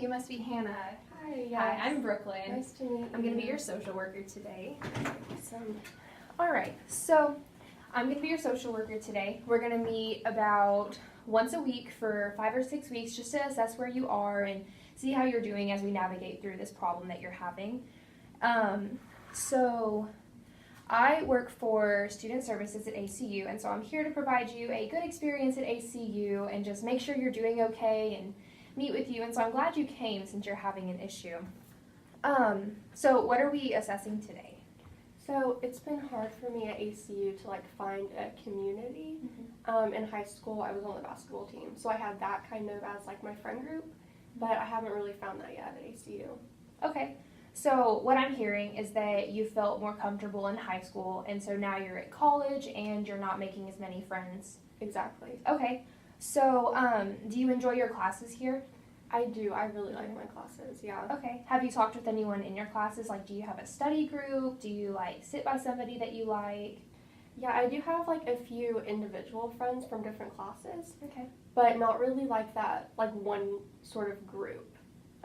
you must be Hannah. Hi, yes. Hi, I'm Brooklyn. Nice to meet you. I'm going to be your social worker today. Awesome. Alright, so I'm going to be your social worker today. We're going to meet about once a week for 5 or 6 weeks just to assess where you are and see how you're doing as we navigate through this problem that you're having. So I work for student services at ACU, and so I'm here to provide you a good experience at ACU and just make sure you're doing okay and meet with you. And so I'm glad you came since you're having an issue. So what are we assessing today? So it's been hard for me at ACU to find a community. In high school, I was on the basketball team, so I had that kind of as my friend group, but I haven't really found that yet at ACU. Okay. So what I'm hearing is that you felt more comfortable in high school, and so now you're at college and you're not making as many friends. Exactly. Okay. So do you enjoy your classes here? I do. I really like my classes, yeah. Okay. Have you talked with anyone in your classes? Do you have a study group? Do you sit by somebody that you like? Yeah, I do have a few individual friends from different classes. Okay. But not really that one sort of group.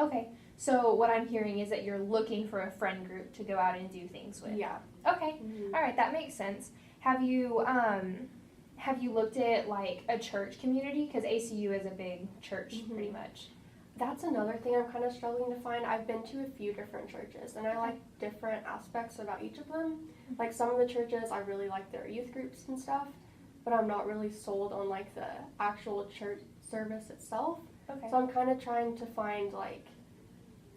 Okay. So what I'm hearing is that you're looking for a friend group to go out and do things with. Yeah. Okay. Mm-hmm. All right, that makes sense. Have you looked at a church community? Because ACU is a big church, pretty much. That's another thing I'm kind of struggling to find. I've been to a few different churches, and I like different aspects about each of them. Some of the churches, I really like their youth groups and stuff, but I'm not really sold on the actual church service itself. Okay. So I'm kind of trying to find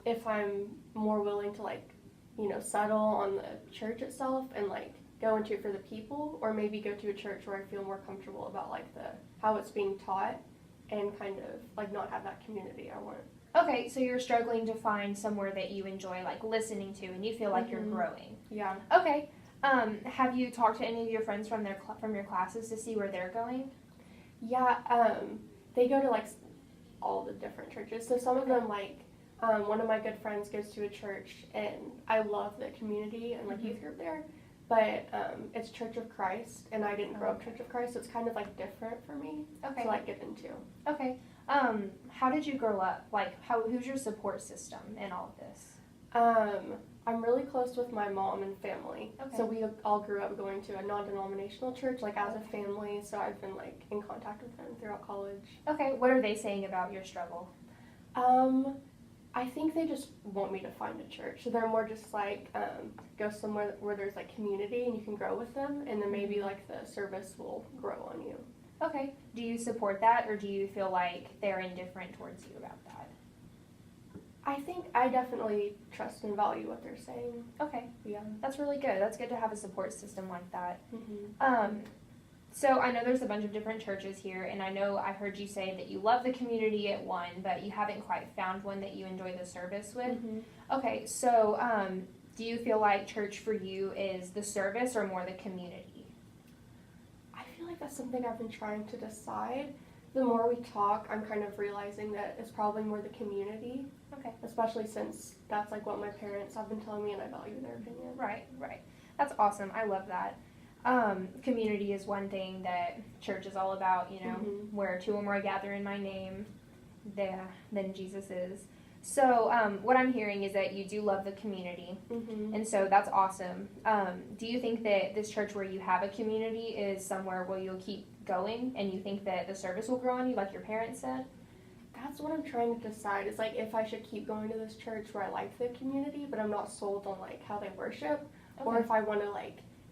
if I'm more willing to settle on the church itself and go into it for the people, or maybe go to a church where I feel more comfortable about how it's being taught and kind of not have that community I want. Okay, so you're struggling to find somewhere that you enjoy listening to and you feel like you're growing. Yeah. Okay. Have you talked to any of your friends from your classes to see where they're going? Yeah, they go to all the different churches. So some of them one of my good friends goes to a church, and I love the community and youth group there, but it's Church of Christ, and I didn't grow up Church of Christ, so it's kind of different for me to get into. Okay. How did you grow up? Who's your support system in all of this? I'm really close with my mom and family. Okay. So we all grew up going to a non-denominational church as a family, so I've been in contact with them throughout college. Okay. What are they saying about your struggle? I think they just want me to find a church. So they're more just go somewhere where there's community and you can grow with them, and then maybe the service will grow on you. Okay. Do you support that, or do you feel they're indifferent towards you about that? I think I definitely trust and value what they're saying. Okay. Yeah. That's really good. That's good to have a support system like that. Mm-hmm. So I know there's a bunch of different churches here, and I know I heard you say that you love the community at one, but you haven't quite found one that you enjoy the service with. Mm-hmm. Okay, so do you feel like church for you is the service or more the community? I feel that's something I've been trying to decide. The more we talk, I'm kind of realizing that it's probably more the community. Okay. Especially since that's what my parents have been telling me, and I value their opinion. Right. That's awesome. I love that. Community is one thing that church is all about, where two or more gather in my name, then Jesus is. So what I'm hearing is that you do love the community, and so that's awesome. Do you think that this church where you have a community is somewhere where you'll keep going, and you think that the service will grow on you like your parents said? That's what I'm trying to decide, is if I should keep going to this church where I like the community, but I'm not sold on how they worship, or if I want to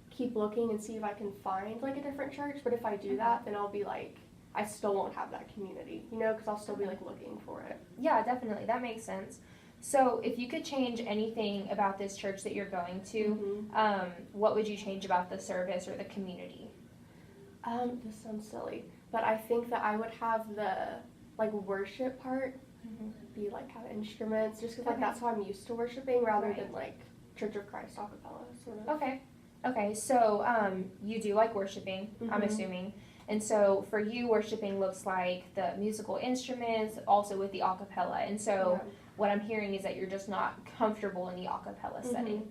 keep looking and see if I can find a different church. But if I do that, then I'll be I still won't have that community, because I'll still be looking for it. Yeah, definitely. That makes sense. So if you could change anything about this church that you're going to, what would you change about the service or the community? This sounds silly, but I think that I would have the worship part be have instruments, just because that's how I'm used to worshiping, rather than Church of Christ a cappella sort of. Okay, so you do like worshiping, I'm assuming. And so for you, worshiping looks like the musical instruments, also with the a cappella. And so what I'm hearing is that you're just not comfortable in the a cappella setting.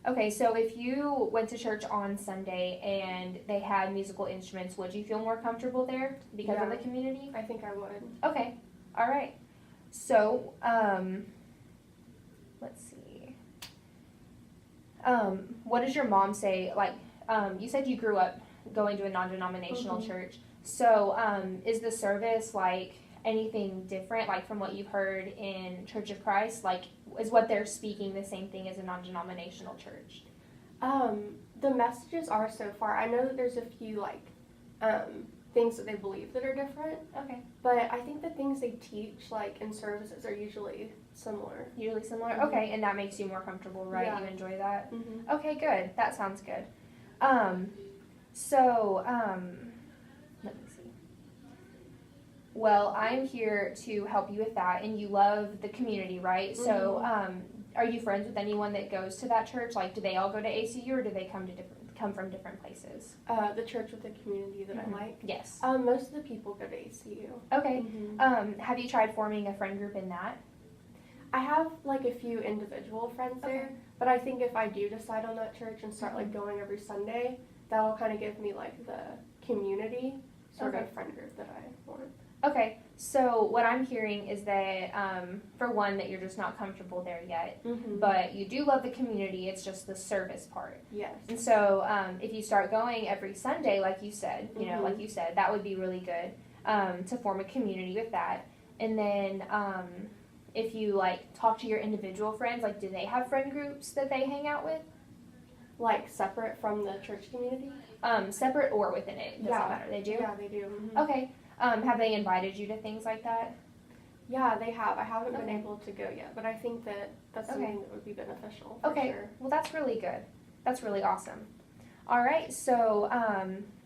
Okay, so if you went to church on Sunday and they had musical instruments, would you feel more comfortable there because of the community? I think I would. Okay, all right. So, let's see. What does your mom say? Like, you said you grew up going to a non-denominational church. So, is the service like anything different, like from what you've heard in Church of Christ? Like, is what they're speaking the same thing as a non-denominational church? The messages are so far. I know that there's a few like things that they believe that are different. Okay. But I think the things they teach, like in services, are usually similar. Usually similar? Okay, and that makes you more comfortable, right? Yeah. You enjoy that? Mm-hmm. Okay, good. That sounds good. Let me see. Well, I'm here to help you with that, and you love the community, right? Mm-hmm. So, are you friends with anyone that goes to that church? Like, do they all go to ACU, or do they come from different places? The church with the community that I like. Yes. Most of the people go to ACU. Okay. Mm-hmm. Have you tried forming a friend group in that? I have like a few individual friends there, but I think if I do decide on that church and start like going every Sunday, that'll kind of give me like the community sort of friend group that I want. Okay, so what I'm hearing is that, for one, that you're just not comfortable there yet, but you do love the community, it's just the service part. Yes. And so, if you start going every Sunday, like you said, that would be really good, to form a community with that. And then, if you, like, talk to your individual friends, like, do they have friend groups that they hang out with? Like, separate from the church community? Separate or within it, doesn't matter, they do? Yeah, they do. Mm-hmm. Okay. Have they invited you to things like that? Yeah, they have. I haven't been able to go yet, but I think that that's something that would be beneficial. For sure. Well, that's really good. That's really awesome. All right, so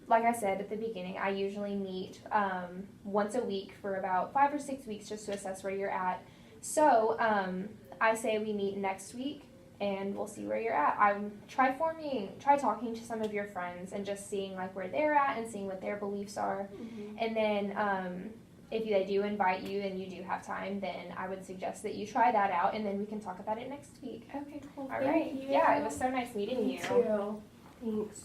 like I said at the beginning, I usually meet once a week for about 5 or 6 weeks just to assess where you're at. So I say we meet next week, and we'll see where you're at. Try talking to some of your friends and just seeing like where they're at and seeing what their beliefs are. And then if they do invite you and you do have time, then I would suggest that you try that out, and then we can talk about it next week. Okay, cool. All right. Thank you. Yeah, it was so nice meeting you. Me too. Thanks.